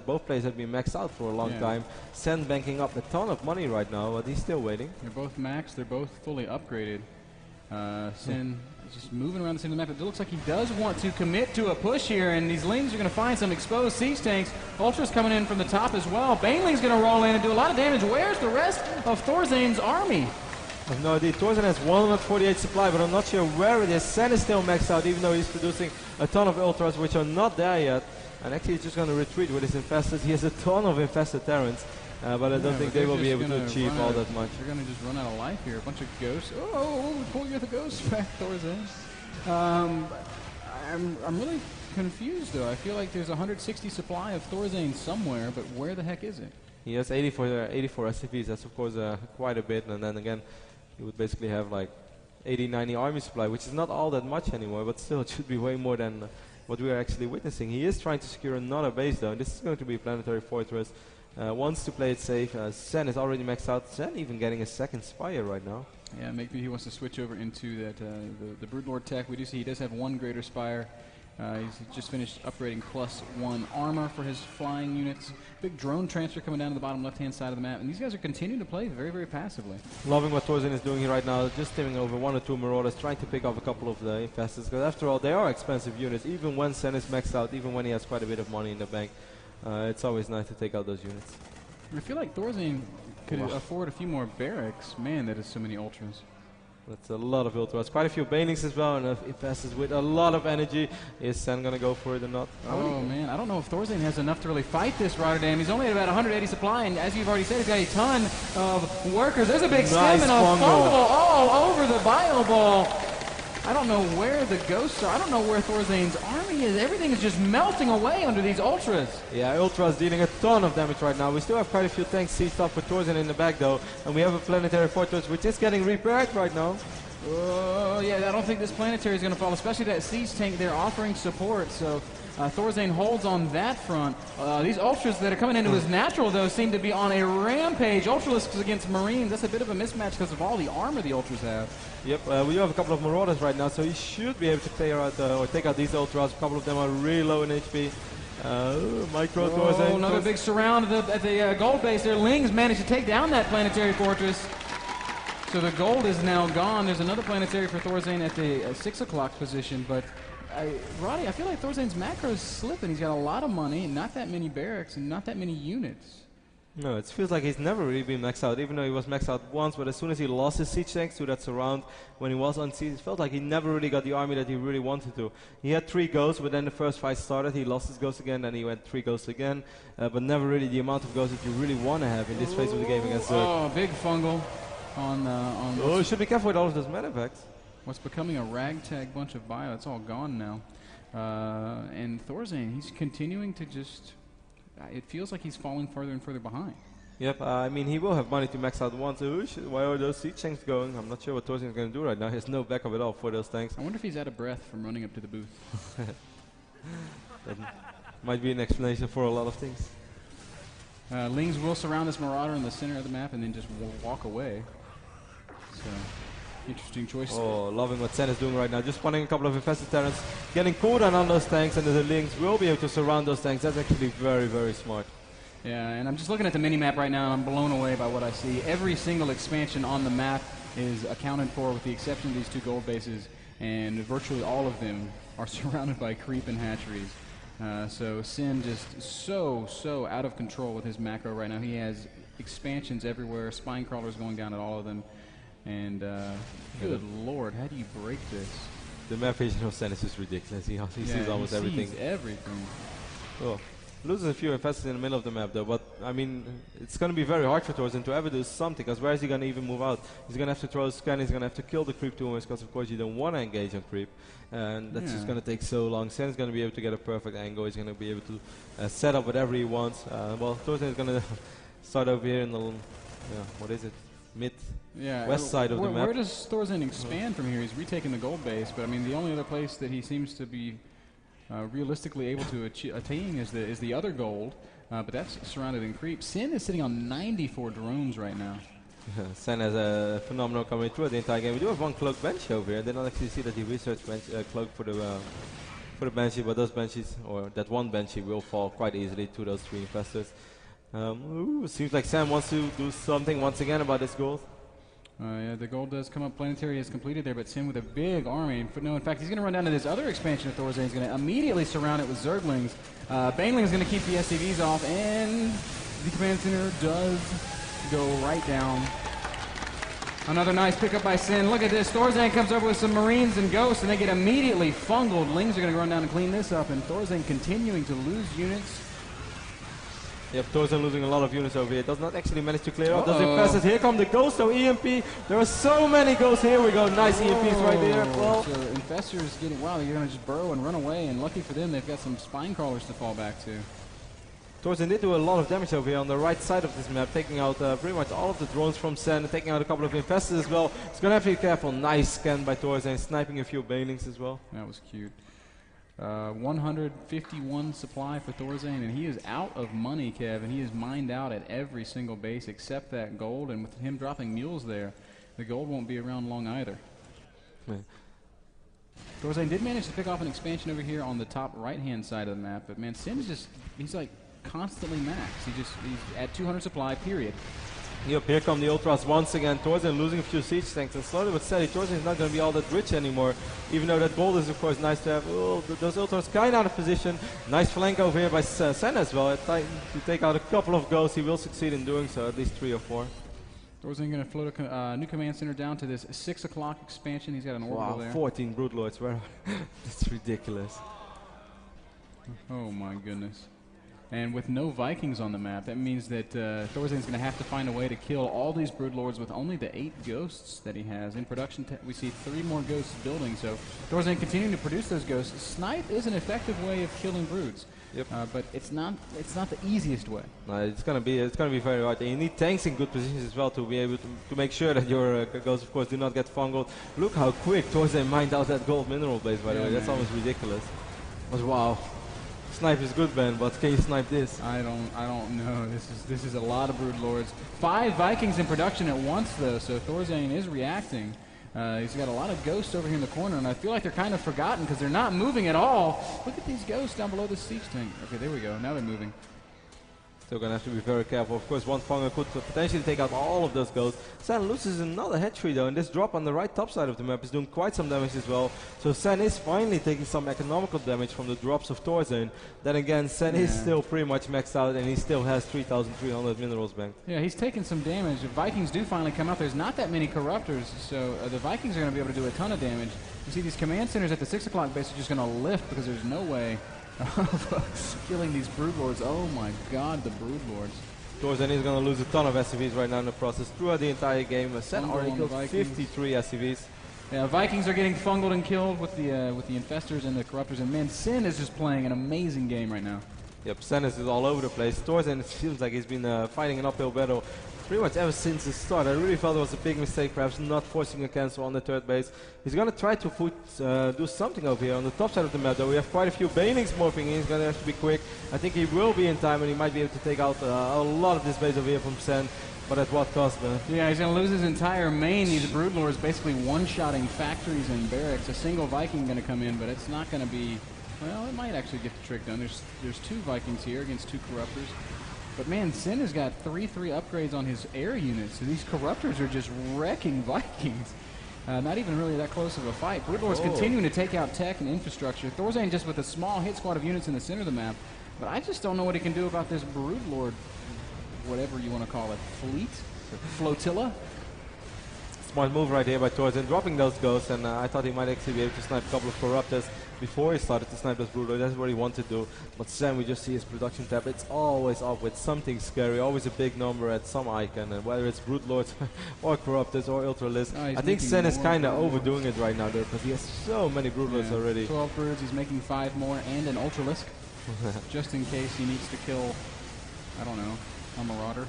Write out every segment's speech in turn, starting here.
Both players have been maxed out for a long time. Sen banking up a ton of money right now, but he's still waiting. They're both maxed. They're both fully upgraded. Sen is just moving around the center of the map. It looks like he does want to commit to a push here, and these Lings are going to find some exposed siege tanks. Ultra's coming in from the top as well. Baneling's going to roll in and do a lot of damage. Where's the rest of Thorzain's army? I have no idea. Thorzain has 148 supply, but I'm not sure where it is. Sen is still maxed out, even though he's producing a ton of Ultras, which are not there yet. And actually, he's just going to retreat with his infested. He has a ton of infested Terrans, but I don't think they will be able to achieve all that much. They're going to just run out of life here. A bunch of ghosts. Oh, pull you the ghosts back, Thorzain. I'm really confused, though. I feel like there's 160 supply of Thorzain somewhere, but where the heck is it? He has 84 SCVs. That's, of course, quite a bit. And then again, he would basically have like 80, 90 army supply, which is not all that much anymore, but still it should be way more than what we are actually witnessing. He is trying to secure another base, though. This is going to be a planetary fortress. Wants to play it safe. Sen is already maxed out. Sen even getting a second Spire right now. Yeah, maybe he wants to switch over into that the Broodlord tech. We do see he does have one greater Spire. He's just finished upgrading +1 armor for his flying units. Big drone transfer coming down to the bottom left-hand side of the map. And these guys are continuing to play very, very passively. Loving what Thorzain is doing here right now. Just steaming over 1 or 2 Marauders, trying to pick off a couple of the infestors. Because after all, they are expensive units. Even when Sen is maxed out, even when he has quite a bit of money in the bank, it's always nice to take out those units. I feel like Thorzain could afford a few more barracks. Man, that is so many Ultras. That's a lot of Ultras. Quite a few Banelings as well, and infestors with a lot of energy. Is Sen going to go for it or not? Oh, man. I don't know if Thorzain has enough to really fight this Rotterdam. He's only at about 180 supply, and as you've already said, he's got a ton of workers. There's a big stem and a fungal all over the bio ball. I don't know where the ghosts are. I don't know where Thorzain's army is. Everything is just melting away under these Ultras. Yeah, Ultras dealing a ton of damage right now. We still have quite a few tanks seized up with Thorzain in the back, though. And we have a planetary fortress, which is getting repaired right now. Oh, yeah, I don't think this planetary is going to fall, especially that siege tank. They're offering support, so Thorzain holds on that front. These Ultras that are coming into his natural, though, seem to be on a rampage. Ultralisks against Marines, that's a bit of a mismatch because of all the armor the Ultras have. Yep, we do have a couple of Marauders right now, so he should be able to clear out or take out these Ultras. A couple of them are really low in HP. Micro Thorzain. Oh, another big surround at the gold base there. Lings managed to take down that planetary fortress. So the gold is now gone. There's another planetary for Thorzain at the 6 o'clock position, but Roddy, I feel like Thorzain's macro is slipping. He's got a lot of money, not that many barracks, and not that many units. No, it feels like he's never really been maxed out, even though he was maxed out once, but as soon as he lost his siege tanks to that surround, when he was on siege, it felt like he never really got the army that he really wanted to. He had 3 ghosts, but then the first fight started, he lost his ghost again, then he went 3 ghosts again, but never really the amount of ghosts that you really want to have in this phase of the game against Zerg. Oh, big fungal on oh, you should be careful with all of those medevacts. What's becoming a ragtag bunch of bio, it's all gone now. And Thorzain, he's continuing to just, it feels like he's falling further and further behind. Yep, I mean, he will have money to max out once. Why are those siege tanks going? I'm not sure what Thorzain is going to do right now. He has no backup at all for those tanks. I wonder if he's out of breath from running up to the booth. That might be an explanation for a lot of things. Lings will surround this Marauder in the center of the map and then just walk away. So, interesting choice. Oh, loving what Sen is doing right now. Just spawning a couple of infested Terrans, getting cooldown on those tanks, and the Lings will be able to surround those tanks. That's actually very, very smart. Yeah, and I'm just looking at the mini-map right now, and I'm blown away by what I see. Every single expansion on the map is accounted for, with the exception of these 2 gold bases, and virtually all of them are surrounded by creep and hatcheries. So Sen just so out of control with his macro right now. He has expansions everywhere, spine crawlers going down at all of them. And good lord, how do you break this? The map vision of Sen is just ridiculous. He sees almost everything. He sees everything. Oh, loses a few infested in the middle of the map though, but I mean, it's going to be very hard for Thorzain to ever do something, because where is he going to even move out? He's going to have to throw a scan, he's going to have to kill the creep tumors, because of course you don't want to engage on creep, and that's just going to take so long. Sen is going to be able to get a perfect angle, he's going to be able to set up whatever he wants. Well, Thorzain is going to start over here in the, what is it? West side of the map. Where does Thorzain expand from here? He's retaking the gold base, but I mean, the only other place that he seems to be realistically able to attain is the other gold, but that's surrounded in creep. Sen is sitting on 94 drones right now. Sen has a phenomenal coming through the entire game. We do have one cloak bench over here. I did not actually see that he researched cloak for the for the Banshee, but those Banshees, or that one Banshee, will fall quite easily to those 3 Infestors. Seems like Sen wants to do something once again about this gold. Yeah, the gold does come up. Planetary is completed there, but Sen with a big army. No, in fact, he's going to run down to this other expansion of Thorzain. He's going to immediately surround it with Zerglings. Baneling is going to keep the SCVs off, and the command center does go right down. Another nice pickup by Sen. Look at this. Thorzain comes over with some Marines and Ghosts, and they get immediately fungled. Lings are going to run down and clean this up, and Thorzain continuing to lose units. Yep, Thorzain losing a lot of units over here. Does not actually manage to clear up those Infestors. Here come the Ghosts, so EMP. There are so many Ghosts. Here we go. Nice EMPs right there. Well, so Infestors getting, wow, you're going to just burrow and run away, and lucky for them, they've got some Spine Crawlers to fall back to. Thorzain did do a lot of damage over here on the right side of this map, taking out pretty much all of the drones from Sen, and taking out a couple of Infestors as well. He's going to have to be careful. Nice scan by Thorzain, sniping a few Banelings as well. That was cute. 151 supply for Thorzain, and he is out of money, Kev, and he is mined out at every single base except that gold, and with him dropping mules there, the gold won't be around long either. Man. Thorzain did manage to pick off an expansion over here on the top right-hand side of the map, but man, Sen is just, he's like constantly maxed. He's at 200 supply, period. Yep, here come the Ultras once again. Thorzain losing a few siege tanks, and slowly but steady, Thorzain is not going to be all that rich anymore, even though that gold is of course nice to have. Oh, those Ultras kind of out of position. Nice flank over here by Sen as well. To take out a couple of Ghosts, he will succeed in doing so, at least 3 or 4. Thorzain going to float a new command center down to this 6 o'clock expansion. He's got an orbital there. 14 Broodlords. That's ridiculous. Oh my goodness. And with no Vikings on the map, that means that Thorzain's going to have to find a way to kill all these Broodlords with only the 8 Ghosts that he has. In production, we see 3 more Ghosts building, so Thorzain continuing to produce those Ghosts. Snipe is an effective way of killing Broods. Yep. But it's not the easiest way. It's gonna be very hard. And you need tanks in good positions as well to be able to make sure that your Ghosts, of course, do not get fungled. Look how quick Thorzain mined out that gold mineral base, by the way. That's almost ridiculous. But wow. Snipe is good, Ben, but can you snipe this? I don't know. This is a lot of Broodlords. 5 Vikings in production at once, though, so Thorzain is reacting. He's got a lot of Ghosts over here in the corner, and I feel like they're kind of forgotten because they're not moving at all. Look at these Ghosts down below the siege tank. Okay, there we go. Now they're moving. Still gonna have to be very careful. Of course, one Fungal could potentially take out all of those Ghosts. Sen loses another hatchery though, and this drop on the right top side of the map is doing quite some damage as well. So Sen is finally taking some economical damage from the drops of Thorzain. Then again, Sen is still pretty much maxed out, and he still has 3,300 minerals banked. Yeah, he's taking some damage. The Vikings do finally come out. There's not that many Corruptors, so the Vikings are going to be able to do a ton of damage. You see these command centers at the 6 o'clock base are just going to lift because there's no way of killing these Broodlords. Oh my god, the Broodlords. Thorzain is going to lose a ton of SCVs right now in the process throughout the entire game. Sen already killed 53 SCVs. Yeah, Vikings are getting fungled and killed with the Infestors and the Corruptors, and man, Sen is just playing an amazing game right now. Yep, Sen is all over the place. Thorzain, it feels like he's been fighting an uphill battle pretty much ever since the start. I really felt it was a big mistake, perhaps not forcing a cancel on the 3rd base. He's going to try to do something over here on the top side of the map, though. We have quite a few Banelings morphing in. He's going to have to be quick. I think he will be in time, and he might be able to take out a lot of this base over here from Sen. But at what cost, man? Yeah, he's going to lose his entire main. These Broodlords basically one-shotting factories and barracks. A single Viking going to come in, but it's not going to be... Well, it might actually get the trick done. There's 2 Vikings here against 2 Corruptors. But man, Sen has got 3 upgrades on his air units. So these Corruptors are just wrecking Vikings. Not even really that close of a fight. Broodlord's continuing to take out tech and infrastructure. Thorzain just with a small hit squad of units in the center of the map. But I just don't know what he can do about this Broodlord, whatever you want to call it, fleet? Flotilla? Smart move right here by Thorzain, dropping those Ghosts, and I thought he might actually be able to snipe a couple of Corruptors before he started to snipe those Broodlords. That's what he wanted to do. But Sen, we just see his production tab. It's always up with something scary, always a big number at some icon, and whether it's Broodlords or Corruptors or Ultralisk. I think Sen is kind of overdoing it right now, though, because he has so many Broodlords already. 12 Broods, he's making 5 more, and an Ultralisk, just in case he needs to kill, I don't know, a Marauder.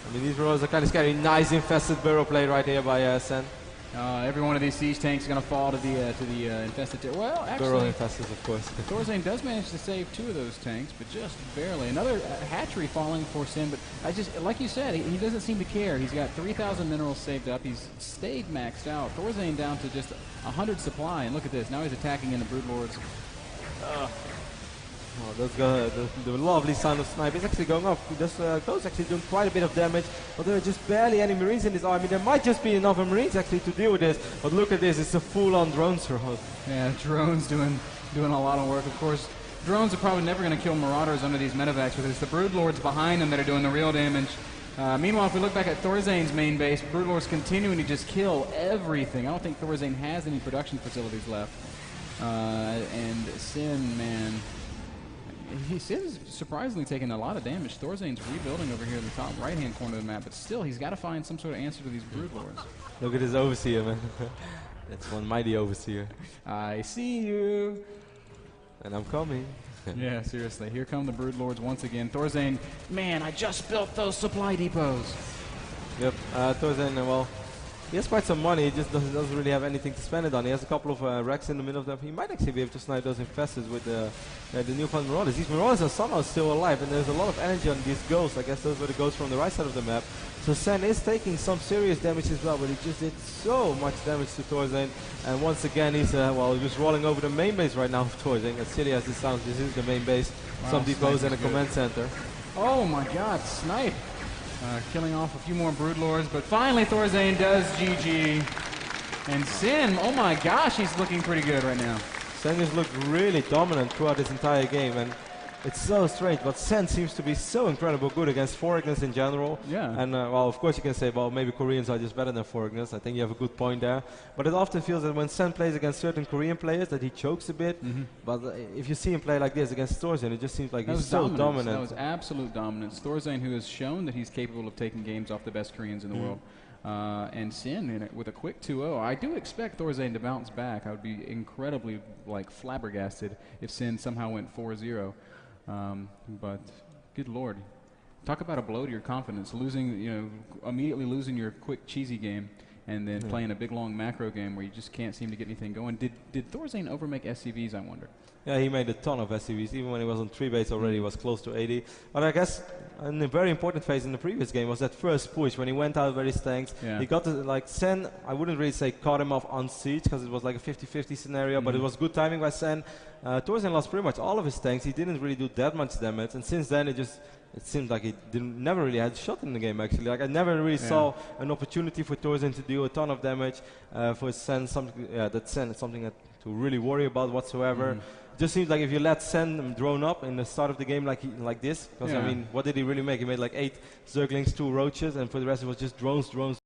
I mean, these rolls are kind of scary. Nice infested burrow play right here by Sen. Every one of these siege tanks is going to fall to the infested. Well, actually, burrow infested, of course. Thorzain does manage to save 2 of those tanks, but just barely. Another hatchery falling for Sen, but I just, like you said, he doesn't seem to care. He's got 3,000 minerals saved up. He's stayed maxed out. Thorzain down to just 100 supply, and look at this. Now he's attacking in the Broodlords. Oh, the lovely sound of snipe is actually going off. This Ghost actually doing quite a bit of damage, but there are just barely any Marines in this army. There might just be enough Marines actually to deal with this, but look at this, it's a full-on drone surround. Yeah, drones doing a lot of work. Of course, drones are probably never going to kill Marauders under these medevacs because it's the Broodlords behind them that are doing the real damage. Meanwhile, if we look back at Thorzain's main base, Broodlords continuing to just kill everything. I don't think Thorzain has any production facilities left. And Sen, man, Sen's surprisingly taking a lot of damage. Thorzain's rebuilding over here in the top right-hand corner of the map, but still, he's got to find some sort of answer to these Broodlords. Look at this Overseer, man. That's one mighty Overseer. I see you. And I'm coming. Yeah, seriously. Here come the Broodlords once again. Thorzain, man, I just built those supply depots. Yep, Thorzain, well, he has quite some money, he just doesn't really have anything to spend it on. He has a couple of racks in the middle of them. He might actually be able to snipe those infestors with the newfound Marauders. These Marauders are somehow still alive, and there's a lot of energy on these ghosts. I guess those were the ghosts from the right side of the map. So Sen is taking some serious damage as well, but he just did so much damage to Thorzain. And once again, he's just rolling over the main base right now of Thorzain. As silly as this sounds, this is the main base. Wow, some depots and a command center. Oh my god, snipe! Killing off a few more Broodlords, but finally Thorzain does GG. And Sen, oh my gosh, he's looking pretty good right now. Sen has looked really dominant throughout this entire game, and it's so strange, but Sen seems to be so incredibly good against foreigners in general. Yeah. And well, of course you can say, well, maybe Koreans are just better than foreigners. I think you have a good point there. But it often feels that when Sen plays against certain Korean players that he chokes a bit. But if you see him play like this against Thorzain, it just seems like he's so dominant. That was absolute dominance. Thorzain, who has shown that he's capable of taking games off the best Koreans in the world. And Sen with a quick 2-0. I do expect Thorzain to bounce back. I would be incredibly flabbergasted if Sen somehow went 4-0. But good lord, talk about a blow to your confidence. Immediately losing your quick cheesy game, and then playing a big long macro game where you just can't seem to get anything going. Did Thorzain overmake SCVs? I wonder. Yeah, he made a ton of SCVs. Even when he was on 3 base already, he was close to 80. But I guess a very important phase in the previous game was that first push when he went out very stanks. Yeah. He got to, Sen, I wouldn't really say caught him off on siege because it was like a 50-50 scenario, but it was good timing by Sen. Thorzain lost pretty much all of his tanks. He didn't really do that much damage, and since then it seemed like he never really had a shot in the game actually. I never really saw an opportunity for Thorzain to do a ton of damage. For Sen, something to really worry about whatsoever. Just seems like if you let Sen drone up in the start of the game like this, because I mean, what did he really make? He made like 8 Zerglings, 2 Roaches, and for the rest it was just drones.